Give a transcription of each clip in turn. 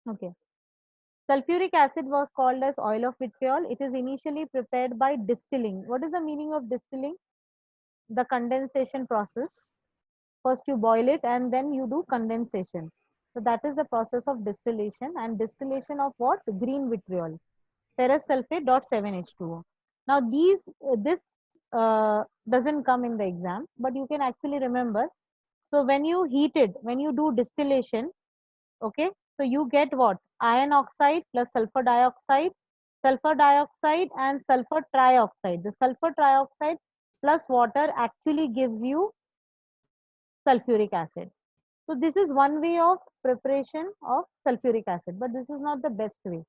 Okay. Sulfuric acid was called as oil of vitriol. It is initially prepared by distilling. What is the meaning of distilling? The condensation process. First you boil it and then you do condensation. So that is the process of distillation, and distillation of what? Green vitriol, ferrous sulfate dot 7H2O. Now this doesn't come in the exam, but you can actually remember. So when you heat it, when you do distillation, okay, so you get what? Iron oxide plus sulfur dioxide and sulfur trioxide. The sulfur trioxide plus water actually gives you sulfuric acid. So this is one way of preparation of sulfuric acid, but this is not the best way.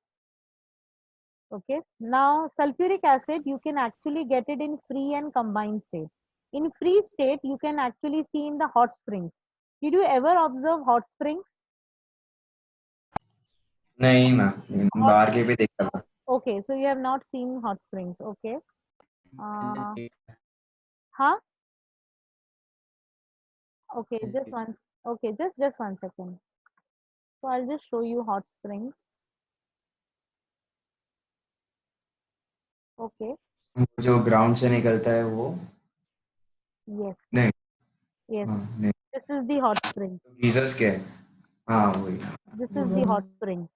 Okay. Now sulfuric acid, you can actually get it in free and combined state. In free state, you can actually see in the hot springs. Did you ever observe hot springs? नहीं ma'am, Hot, बाहर के भी देखा था। okay, so you have not seen hot springs. Okay. Uh, huh? Okay, just once. Okay, just 1 second. So I'll just show you hot springs. Okay. जो ground से निकलता है वो? Yes. नहीं। Yes. हाँ, नहीं। This is the hot spring. Geysers के? हाँ वही। This is the hot spring.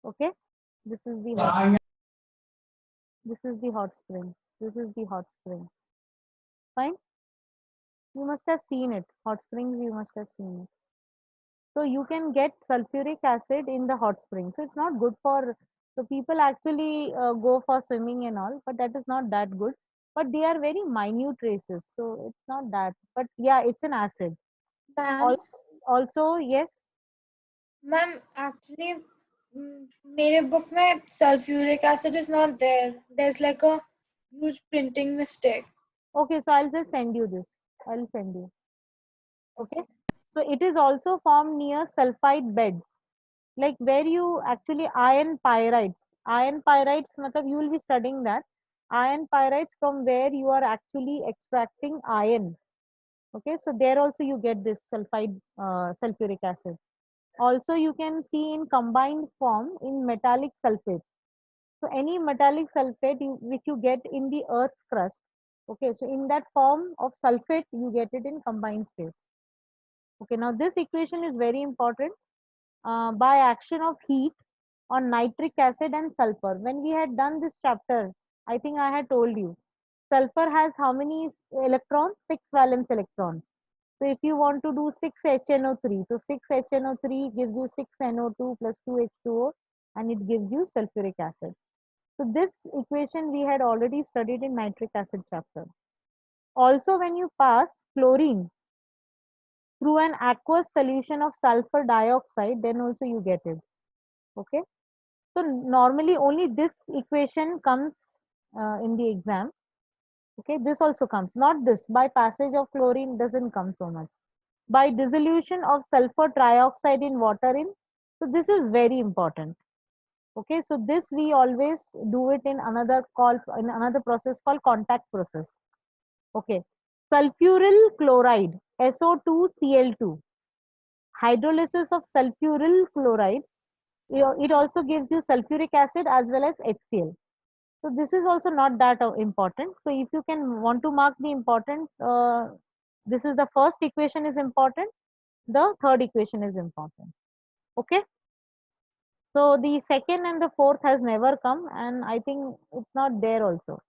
Okay. This is the hot. This is the hot spring. This is the hot spring. Fine. You must have seen it. Hot springs. You must have seen it. So you can get sulfuric acid in the hot spring. So it's not good for. So people actually go for swimming and all, but that is not that good. But they are very minute traces, so it's not that. But yeah, it's an acid. Ma'am Also, yes. Ma'am actually मेरे book में sulphuric acid is not there there is like a huge printing mistake Okay, so I'll just send you this. I'll send you. Okay. So it is also formed near sulfide beds, like where you actually iron pyrites. Iron pyrites, matlab you will be studying that. Iron pyrites from where you are actually extracting iron. Okay, so there also you get this sulfuric acid. Also, you can see in combined form in metallic sulfates. So any metallic sulfate which you get in the earth's crust. Okay, so in that form of sulfate, you get it in combined state. Okay, now this equation is very important. By action of heat on nitric acid and sulfur. When we had done this chapter, I think I had told you, sulfur has how many electrons? 6 valence electrons. So if you want to do 6HNO3, so 6HNO3 gives you 6NO2 plus 2H2O, and it gives you sulfuric acid. So this equation we had already studied in nitric acid chapter. Also, when you pass chlorine through an aqueous solution of sulfur dioxide, then also you get it. Okay. So normally only this equation comes in the exam. Okay, this also comes. Not this. By passage of chlorine doesn't come so much. By dissolution of sulfur trioxide in water in. So this is very important. Okay, so this we always do it in another process called contact process. Okay, sulfuryl chloride SO2Cl2. Hydrolysis of sulfuryl chloride, it also gives you sulfuric acid as well as HCl. So this is also not that important. So if you can want to mark the important, this is the first equation is important. The third equation is important. Okay. So the second and the fourth has never come, and I think it's not there also.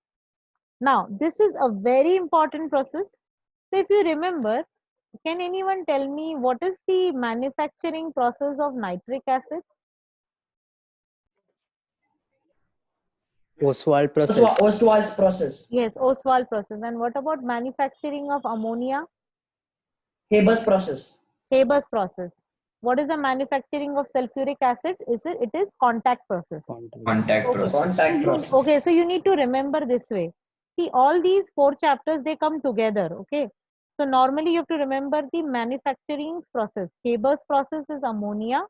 Now this is a very important process. So if you remember, can anyone tell me what is the manufacturing process of nitric acid? Oswald process. Ostwald's process. Yes, Ostwald process. And what about manufacturing of ammonia? Haber's process. Haber's process. What is the manufacturing of sulfuric acid? It is contact process. Contact process. Contact process. Okay, so you need to remember this way. See, all these 4 chapters, they come together. Okay. So normally you have to remember the manufacturing process. Haber's process is ammonia,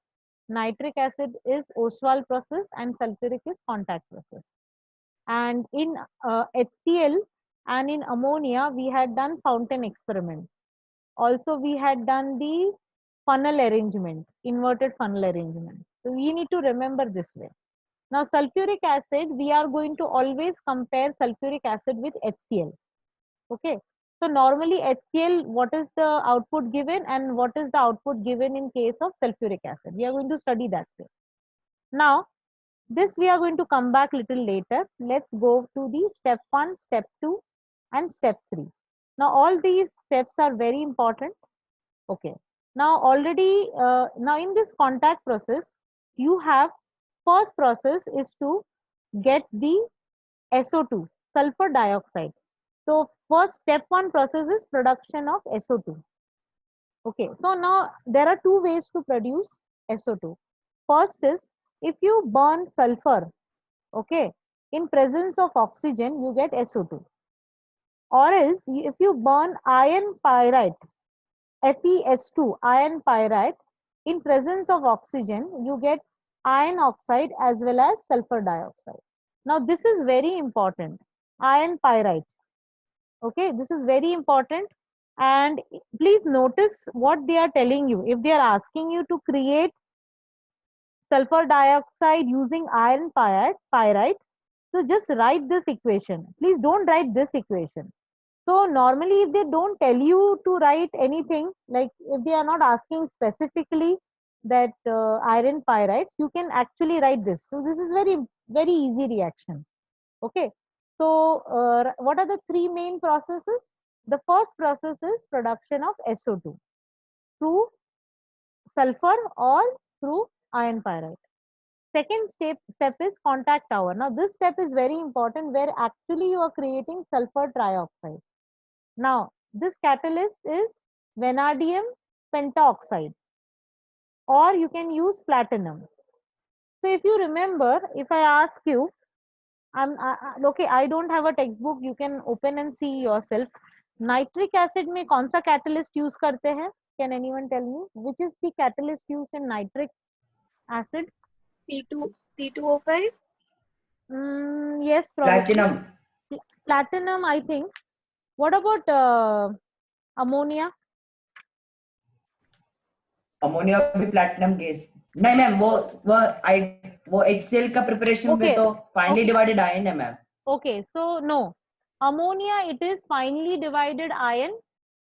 nitric acid is Ostwald process, and sulfuric is contact process. And in HCl and in ammonia, we had done fountain experiment. Also, we had done the funnel arrangement, inverted funnel arrangement. So we need to remember this way. Now sulfuric acid, we are going to always compare sulfuric acid with HCl. Okay. So normally HCl, what is the output given and what is the output given in case of sulfuric acid? We are going to study that way. Now, this we are going to come back little later. Let's go to the step 1, step 2 and step 3. Now all these steps are very important. Okay. Now already, now in this contact process, you have first process is to get the SO2, sulfur dioxide. So first step 1 process is production of SO2. Okay, so now there are two ways to produce SO2. First is if you burn sulfur, okay, in presence of oxygen, you get SO2. Or else if you burn iron pyrite, FeS2, iron pyrite, in presence of oxygen, you get iron oxide as well as sulfur dioxide. Now this is very important, iron pyrites. Okay, this is very important, and please notice what they are telling you. If they are asking you to create sulfur dioxide using iron pyrite, so just write this equation. Please don't write this equation. So normally if they don't tell you to write anything, like if they are not asking specifically that iron pyrites, you can actually write this. So this is very easy reaction. Okay. So what are the three main processes? The first process is production of SO2 through sulfur or through iron pyrite. Second step is contact hour. Now this step is very important, where actually you are creating sulfur trioxide. Now this catalyst is vanadium pentoxide, or you can use platinum. So if you remember, if I ask you, okay, I don't have a textbook, you can open and see yourself. Nitric acid में कौन सा catalyst use करते हैं? Can anyone tell me which is the catalyst used in nitric acid? P2O5. Yes, probably. Platinum. Platinum, I think. What about ammonia? Ammonia भी platinum gas नहीं ma'am, वो HCl का preparation Okay. में तो finally Okay. Divided ion है ma'am. Okay, so no, ammonia, it is finely divided iron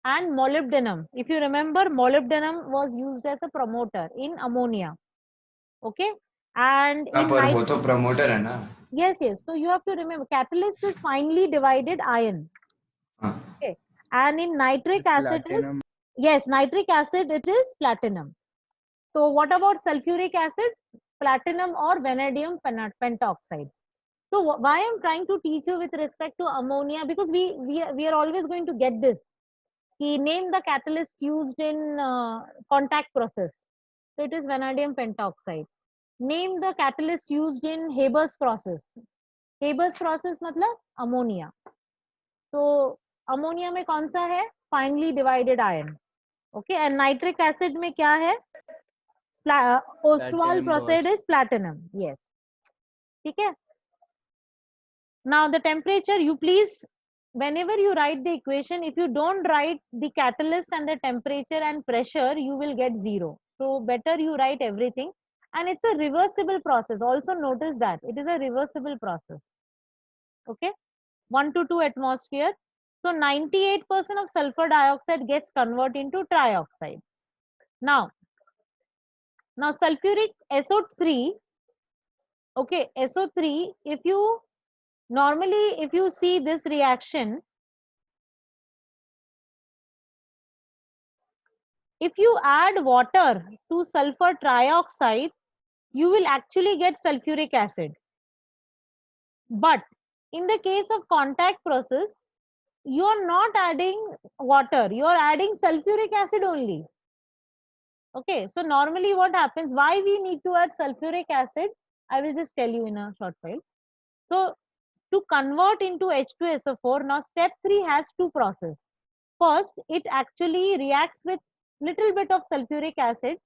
and molybdenum. If you remember, molybdenum was used as a promoter in ammonia. Okay, and in पर वो तो promoter है ना. yes, so you have to remember, catalyst is finely divided iron. Okay, and in nitric acid is, yes, nitric acid, it is platinum. So what about sulfuric acid? Platinum or vanadium pentoxide. So why I'm trying to teach you with respect to ammonia, because we are always going to get this. He named the catalyst used in contact process. So it is vanadium pentoxide. Name the catalyst used in Haber's process. Haber's process मतलब ammonia. So ammonia में कौन सा है? Finely divided iron. Okay, and nitric acid में क्या है? Ostwald process is platinum. Yes. ठीक है? Now the temperature, you please, whenever you write the equation, if you don't write the catalyst and the temperature and pressure, you will get 0. So better you write everything. And it's a reversible process. Also notice that it is a reversible process. Okay, 1 to 2 atmosphere. So 98% of sulfur dioxide gets converted into trioxide. Now sulfuric SO3. Okay, SO3, if you normally, if you see this reaction, if you add water to sulfur trioxide, you will actually get sulfuric acid. But in the case of contact process, you are not adding water, you are adding sulfuric acid only. Okay, so normally what happens, why we need to add sulfuric acid, I will just tell you in a short while. So to convert into H2SO4, now step 3 has two processes. First, it actually reacts with little bit of sulfuric acid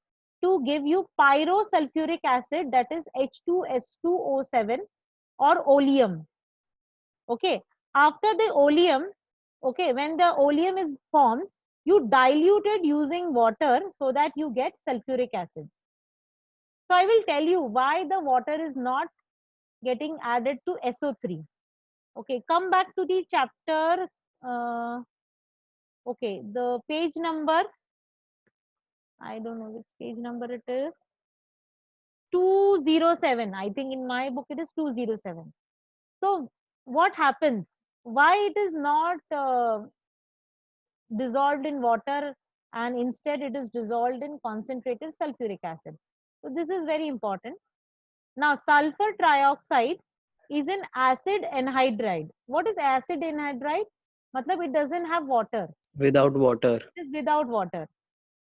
to give you pyrosulfuric acid, that is H2S2O7 or oleum. Okay, after the oleum, okay, when the oleum is formed, you dilute it using water so that you get sulfuric acid. So I will tell you why the water is not getting added to SO3. Okay, come back to the chapter. Okay, the page number, I don't know which page number it is. 207. I think in my book it is 207. So what happens? Why it is not dissolved in water and instead it is dissolved in concentrated sulfuric acid? So this is very important. Now sulfur trioxide is an acid anhydride. What is acid anhydride? Matlab it doesn't have water. Without water. It is without water.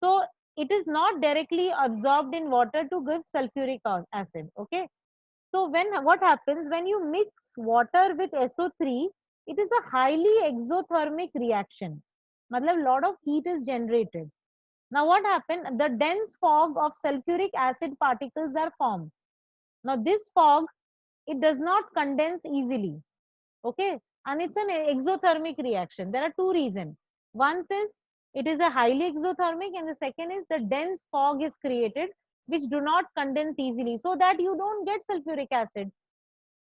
So it is not directly absorbed in water to give sulfuric acid. Okay. So what happens when you mix water with SO3, it is a highly exothermic reaction. Matlab lot of heat is generated. Now what happened? The dense fog of sulfuric acid particles are formed. Now this fog, it does not condense easily. Okay. And it's an exothermic reaction. There are two reasons. One is it is a highly exothermic, and the second is the dense fog is created which do not condense easily, so that you don't get sulfuric acid.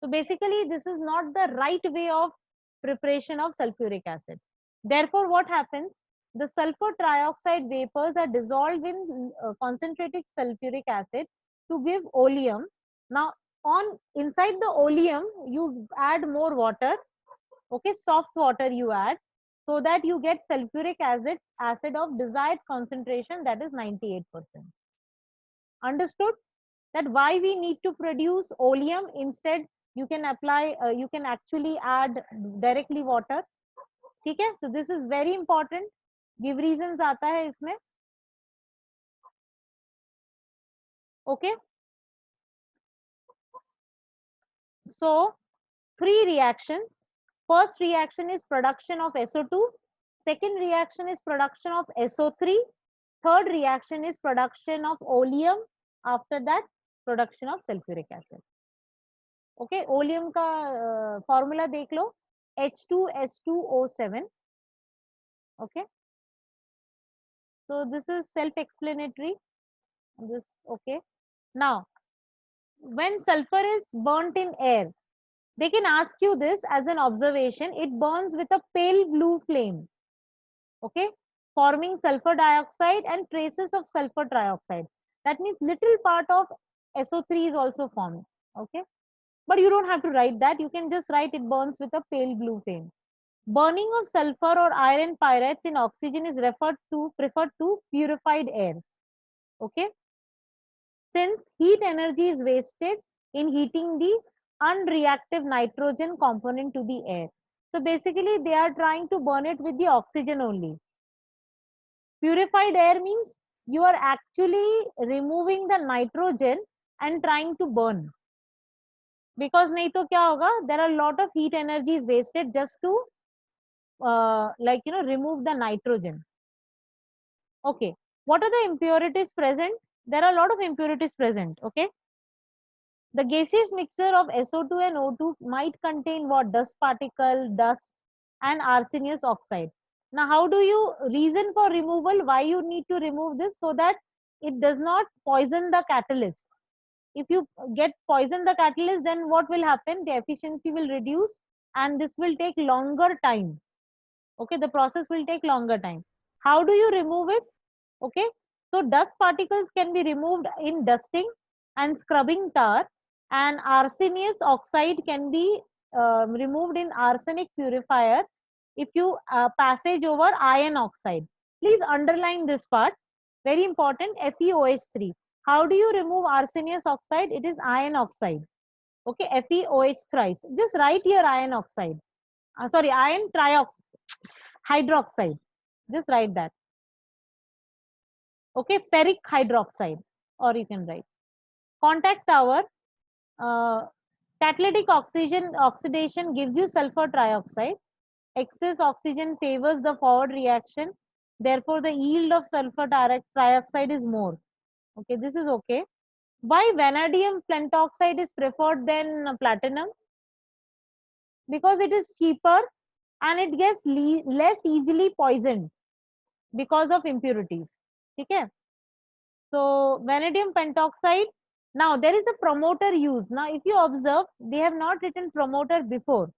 So basically this is not the right way of preparation of sulfuric acid. Therefore what happens? The sulfur trioxide vapors are dissolved in concentrated sulfuric acid to give oleum. Now on inside the oleum you add more water. Okay, soft water you add, so that you get sulfuric acid of desired concentration, that is 98%. Understood? That why we need to produce oleum, instead you can apply, you can actually add directly water. ठीक है? So this is very important. Give reasons आता है इसमें. Okay. So 3 reactions. First reaction is production of SO2. Second reaction is production of SO3. Third reaction is production of oleum. After that, production of sulfuric acid. Okay, oleum का formula देख लो. H2S2O7. Okay. So this is self-explanatory. This okay. Now, when sulfur is burnt in air, they can ask you this as an observation. It burns with a pale blue flame. Okay, forming sulfur dioxide and traces of sulfur trioxide. That means little part of SO3 is also formed. Okay, but you don't have to write that. You can just write it burns with a pale blue flame. Burning of sulfur or iron pyrites in oxygen is preferred to purified air. Okay, since heat energy is wasted in heating the unreactive nitrogen component to the air. So basically they are trying to burn it with the oxygen only. Purified air means you are actually removing the nitrogen and trying to burn. Because nahi to kya hoga? There are a lot of heat energy is wasted just to remove the nitrogen. Okay, what are the impurities present? There are a lot of impurities present. Okay, the gaseous mixture of SO2 and O2 might contain what? Dust particle, dust, and arsenious oxide. Now, how do you reason for removal? Why you need to remove this? So that it does not poison the catalyst. If you get poison the catalyst, then what will happen? The efficiency will reduce and this will take longer time. Okay, the process will take longer time. How do you remove it? Okay, so dust particles can be removed in dusting and scrubbing tar, and arsenious oxide can be removed in arsenic purifier if you passage over iron oxide. Please underline this part, very important. FeOH3. How do you remove arsenious oxide? It is iron oxide. Okay, FeOH thrice. Just write here iron oxide. Iron hydroxide. Just write that. Okay, ferric hydroxide, or you can write. Contact tower. Catalytic oxidation gives you sulfur trioxide. Excess oxygen favors the forward reaction. Therefore, the yield of sulfur trioxide is more. Okay, this is okay. Why vanadium pentoxide is preferred than platinum? Because it is cheaper and it gets less easily poisoned because of impurities. Okay. So vanadium pentoxide Now there is a promoter used. Now if you observe, they have not written promoter before.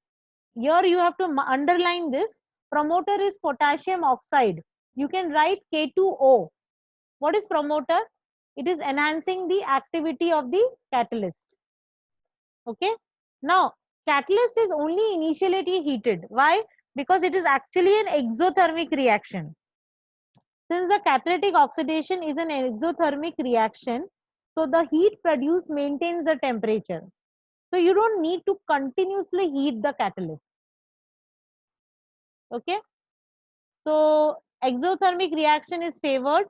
Here you have to underline this. Promoter is potassium oxide. You can write K2O. What is promoter? It is enhancing the activity of the catalyst. Okay. Now catalyst is only initially heated. Why? Because it is actually an exothermic reaction. Since the catalytic oxidation is an exothermic reaction, so the heat produced maintains the temperature. So you don't need to continuously heat the catalyst. Okay. So exothermic reaction is favored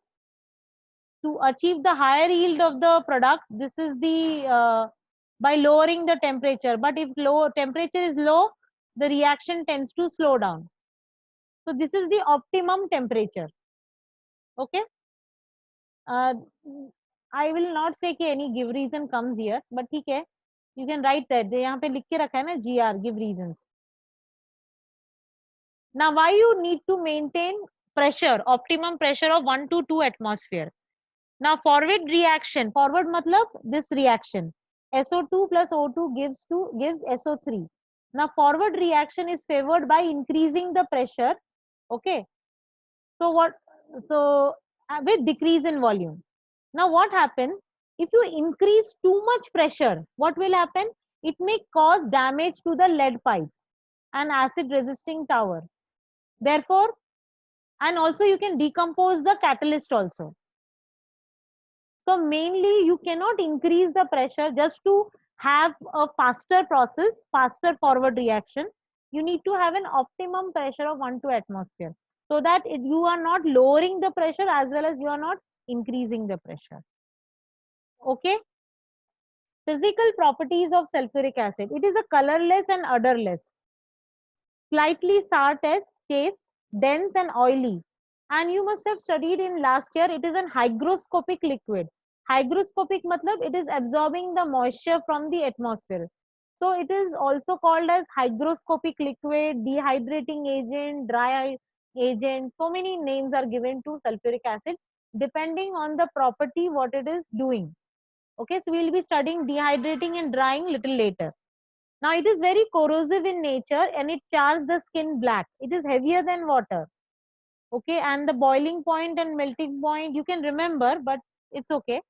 to achieve the higher yield of the product. This is the by lowering the temperature. But if low temperature is low, the reaction tends to slow down. So this is the optimum temperature. Okay. uh, I will not say कि any give reason comes here, but ठीक है, you can write that. यहाँ पे लिख के रखा है ना GR, give reasons. Now why you need to maintain pressure, optimum pressure of 1 to 2 atmosphere? Now forward reaction, forward matlab this reaction, SO2 plus O2 gives SO3. Now forward reaction is favored by increasing the pressure. Okay. So what? So with decrease in volume. Now what happens if you increase too much pressure? What will happen? It may cause damage to the lead pipes and acid resisting tower. Therefore, and also you can decompose the catalyst also. So mainly you cannot increase the pressure just to have a faster process, faster forward reaction. You need to have an optimum pressure of 1 to atmosphere, so that you are not lowering the pressure as well as you are not increasing the pressure. Okay. Physical properties of sulfuric acid. It is a colorless and odorless, slightly sour taste, dense and oily. And you must have studied in last year, it is an hygroscopic liquid. Hygroscopic matlab it is absorbing the moisture from the atmosphere. So it is also called as hygroscopic liquid, dehydrating agent, dry agent. So many names are given to sulfuric acid depending on the property what it is doing. Okay, so we'll be studying dehydrating and drying little later. Now it is very corrosive in nature and it chars the skin black. It is heavier than water. Okay, and the boiling point and melting point you can remember, but it's okay.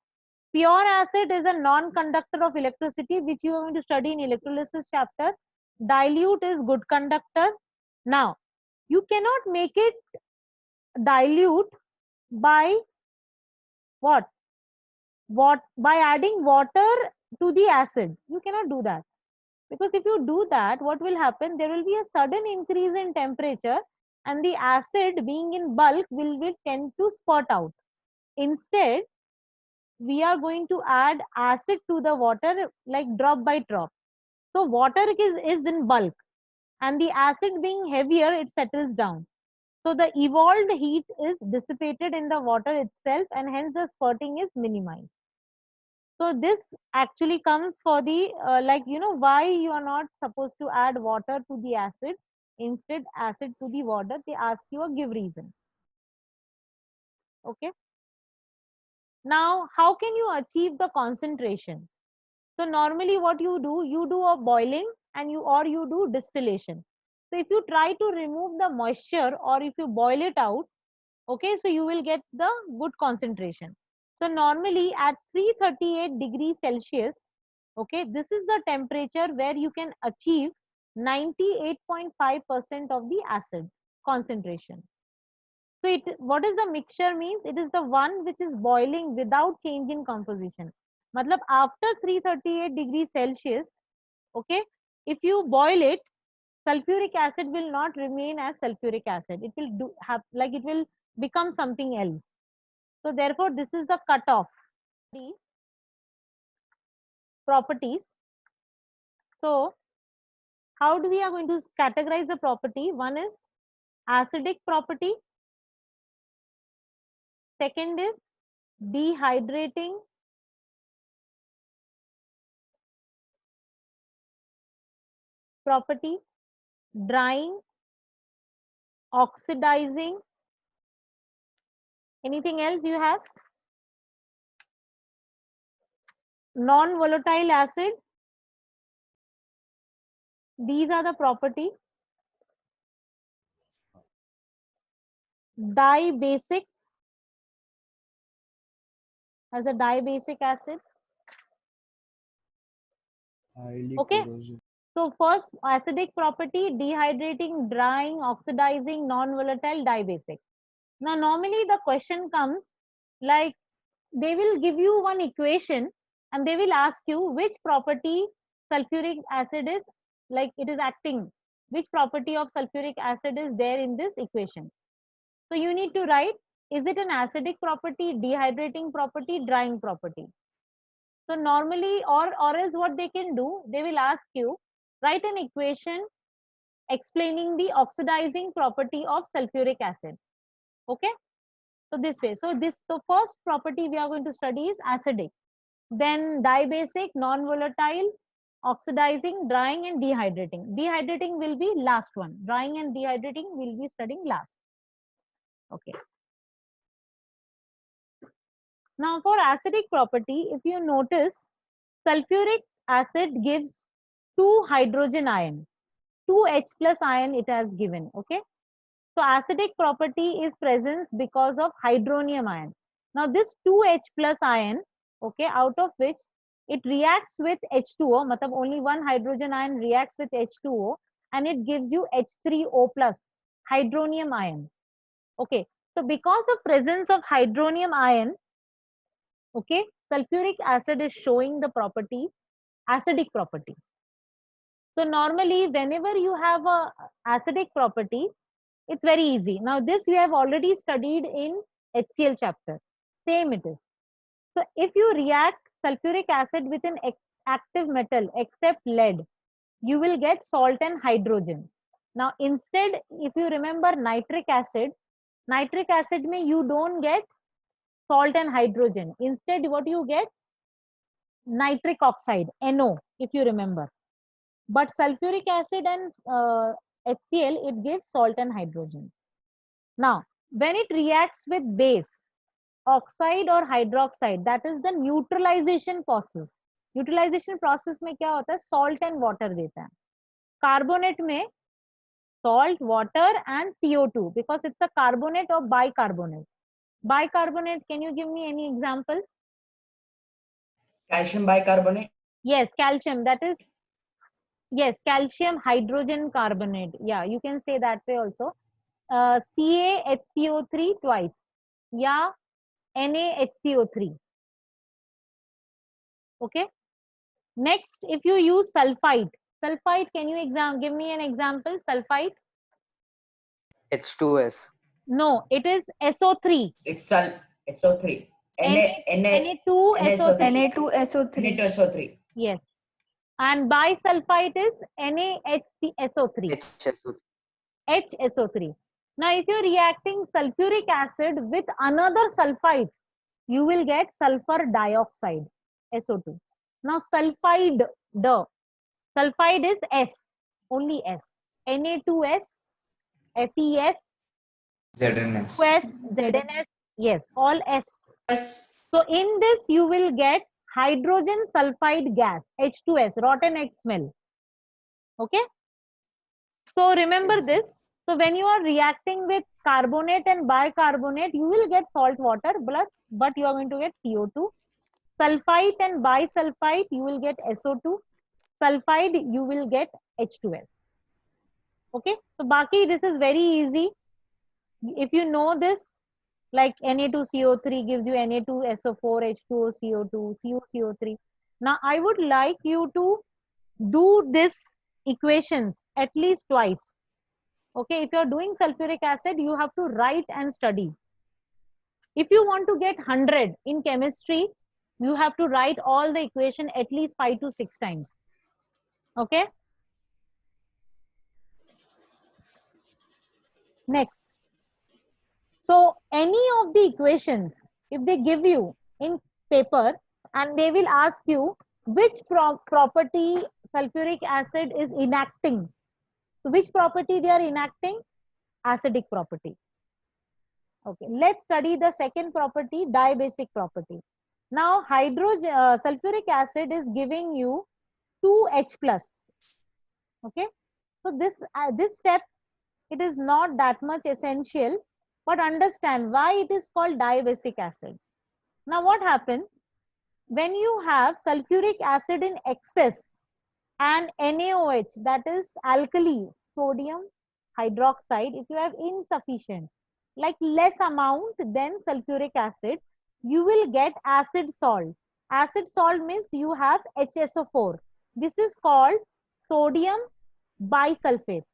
Pure acid is a non-conductor of electricity, which you are going to study in electrolysis chapter. Dilute is good conductor. Now you cannot make it dilute by what? By adding water to the acid. You cannot do that. Because if you do that, what will happen? There will be a sudden increase in temperature and the acid being in bulk will tend to spurt out. Instead, we are going to add acid to the water like drop by drop. So water is in bulk and the acid being heavier, it settles down. So the evolved heat is dissipated in the water itself and hence the spurting is minimized. So this actually comes for the why you are not supposed to add water to the acid, instead acid to the water. They ask you a give reason. Okay. Now how can you achieve the concentration? So normally what you do a boiling and you do distillation. So if you try to remove the moisture or if you boil it out, okay, so you will get the good concentration. So normally at 338 degrees Celsius, okay, this is the temperature where you can achieve 98.5% of the acid concentration. So what is the mixture means? It is the one which is boiling without change in composition. Matlab after 338 degrees Celsius, okay, if you boil it, sulfuric acid will not remain as sulfuric acid. It will it will become something else. So therefore, this is the cutoff. The properties. So how do we are going to categorize the property? One is acidic property. Second is dehydrating. Property, drying, oxidizing. Anything else you have? non-volatile acid. These are the property. Dibasic, as a dibasic acid. Highly Okay. corrosive. So first acidic property, dehydrating, drying, oxidizing, non-volatile, dibasic. Now normally the question comes like they will give you one equation and they will ask you which property sulfuric acid is, like it is acting, which property of sulfuric acid is there in this equation. So you need to write, is it an acidic property, dehydrating property, drying property? So normally, or else what they can do, they will ask you, write an equation explaining the oxidizing property of sulfuric acid. Okay. So this way. So the first property we are going to study is acidic. Then dibasic, non-volatile, oxidizing, drying, and dehydrating. Dehydrating will be last one. Drying and dehydrating will be studying last. Okay. Now for acidic property, if you notice, sulfuric acid gives 2 hydrogen ion, 2H plus ion it has given. Okay. So acidic property is presence because of hydronium ion. Now this 2H plus ion, okay, out of which it reacts with H2O, matlab only one hydrogen ion reacts with H2O and it gives you H3O plus, hydronium ion. Okay, so because of presence of hydronium ion, okay, sulfuric acid is showing the property, acidic property. So normally whenever you have a acidic property, it's very easy. Now this we have already studied in HCl chapter. Same it is. So if you react sulfuric acid with an active metal except lead, you will get salt and hydrogen. Now instead, if you remember nitric acid mein you don't get salt and hydrogen. Instead, what you get? Nitric oxide, NO, if you remember. But sulfuric acid and HCl, it gives salt and hydrogen. Now, when it reacts with base, oxide or hydroxide, that is the neutralization process. Neutralization process में क्या होता है? Salt and water देता है. Carbonate में salt, water and CO2 because it's a carbonate or bicarbonate. Bicarbonate, can you give me any example? Calcium bicarbonate. Yes, calcium, that is, yes, calcium hydrogen carbonate. Yeah, you can say that way also. CaHCO3 twice. Yeah, NaHCO3. Okay. Next, if you use sulfite, can you give me an example? Sulfite? H2S. No, it is SO3. It's SO3. Na2SO3. Na2SO3. Na2SO3. Yes. And bisulfite is NaHCSO3. HSO3. HSO3. Now, if you're reacting sulfuric acid with another sulfite, you will get sulfur dioxide, SO2. Now, sulfide is S, only S. Na2S, FeS, ZNS. QS, ZNS, yes, all S. Yes. So, in this, you will get hydrogen sulfide gas, H2S, rotten egg smell. Okay? So, remember Yes. this. So, when you are reacting with carbonate and bicarbonate, you will get salt water, but you are going to get CO2. Sulfite and bisulfite, you will get SO2. Sulfide, you will get H2S. Okay, so Baki, this is very easy. If you know this, like Na2CO3 gives you Na2SO4, H2O, CO2, CuCO3. Now, I would like you to do this equations at least twice. Okay, if you are doing sulfuric acid, you have to write and study. If you want to get 100 in chemistry, you have to write all the equation at least 5 to 6 times. Okay. Next. So any of the equations, if they give you in paper and they will ask you which property sulfuric acid is enacting. So which property they are enacting? Acidic property. Okay, let's study the second property, dibasic property. Now sulfuric acid is giving you 2H plus. Okay, so this step, it is not that much essential, but understand why it is called diabasic acid. Now what happens when you have sulfuric acid in excess and NaOH, that is alkali, sodium hydroxide, if you have insufficient, like less amount than sulfuric acid, you will get acid salt. Acid salt means you have HSO4. This is called sodium bisulfate.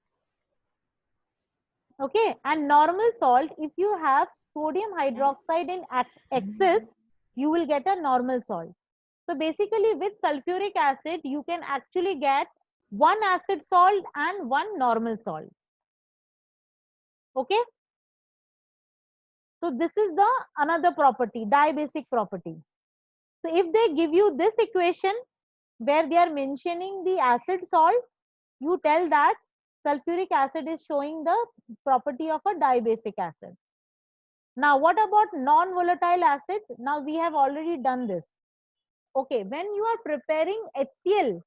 Okay, and normal salt, if you have sodium hydroxide in excess, you will get a normal salt. So basically with sulfuric acid, you can actually get one acid salt and one normal salt. Okay, so this is the another property, diabasic property. So if they give you this equation where they are mentioning the acid salt, you tell that sulfuric acid is showing the property of a diabasic acid. Now what about non-volatile acid? Now we have already done this. Okay, when you are preparing HCl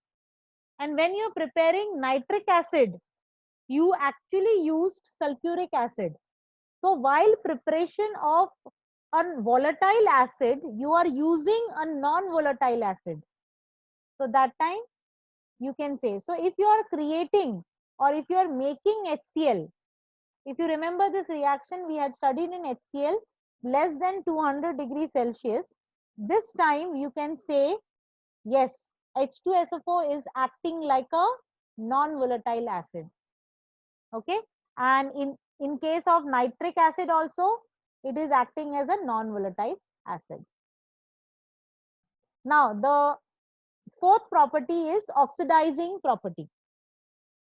and when you are preparing nitric acid, you actually used sulfuric acid. So while preparation of a volatile acid, you are using a non-volatile acid. So that time you can say, so if you are creating or if you are making HCl, if you remember this reaction we had studied in HCl, less than 200 degrees Celsius, this time you can say, yes, H2SO4 is acting like a non-volatile acid. Okay, and in case of nitric acid also, it is acting as a non-volatile acid. Now the fourth property is oxidizing property.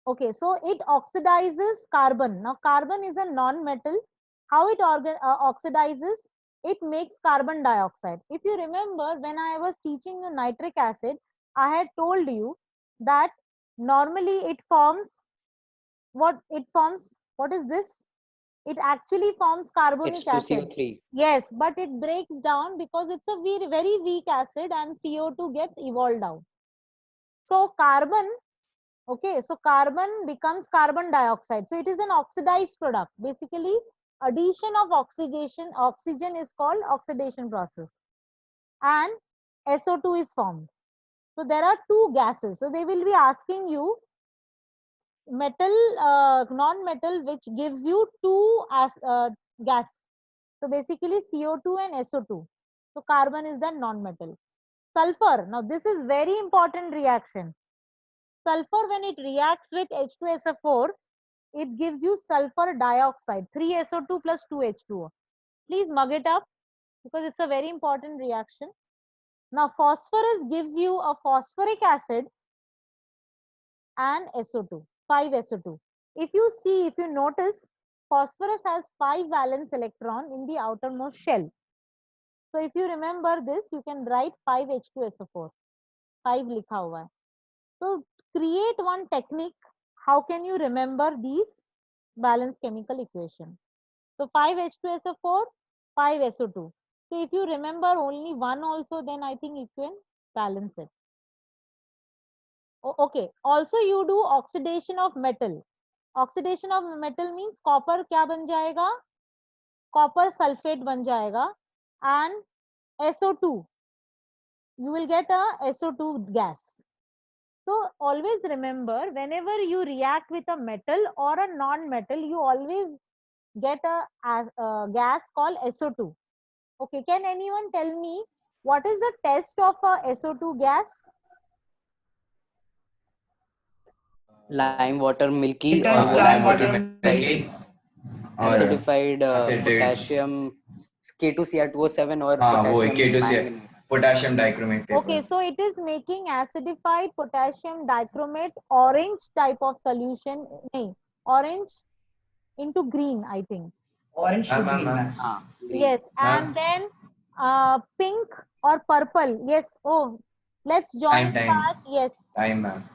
Okay, so it oxidizes carbon. Now carbon is a non-metal. How it oxidizes? It makes carbon dioxide. If you remember, when I was teaching you nitric acid, I had told you that normally it forms what is this? It actually forms carbonic acid. H2CO3. Yes, but it breaks down because it's a very, very weak acid and CO2 gets evolved out. So carbon, okay, so carbon becomes carbon dioxide. So it is an oxidized product. Basically, addition of oxygen is called oxidation process. And SO2 is formed. So there are two gases. So they will be asking you metal, non-metal, which gives you two gas. So basically CO2 and SO2. So carbon is the non-metal. Sulfur. Now this is very important reaction. Sulfur, when it reacts with H2SO4, it gives you sulfur dioxide, 3SO2 plus 2H2O. Please mug it up because it's a very important reaction. Now phosphorus gives you a phosphoric acid and SO2, 5SO2. If you notice, phosphorus has 5 valence electron in the outermost shell. So if you remember this, you can write 5H2SO4, 5 likha hua hai. So create one technique. How can you remember these balanced chemical equation? So 5H2SO4, 5SO2. So if you remember only one also, then I think you can balance it. Okay. Also you do oxidation of metal. Oxidation of metal means copper क्या बन जाएगा? Copper sulfate बन जाएगा and SO2. You will get a SO2 gas. So always remember, whenever you react with a metal or a non-metal, you always get a gas called SO2. Okay, can anyone tell me what is the test of a SO2 gas? Lime water milky It or turns lime water right? milky or Acidified acidic. potassium K2Cr2O7 or वो potassium K2 manganese. potassium dichromate paper. Okay, so it is making acidified potassium dichromate orange type of solution. No, orange into green, I think. Orange to Ma'am, green, ma'am. ma'am. Green. Yes, Ma'am. and then pink or purple. Yes. Oh, let's join Time. that. Yes. Time, ma'am.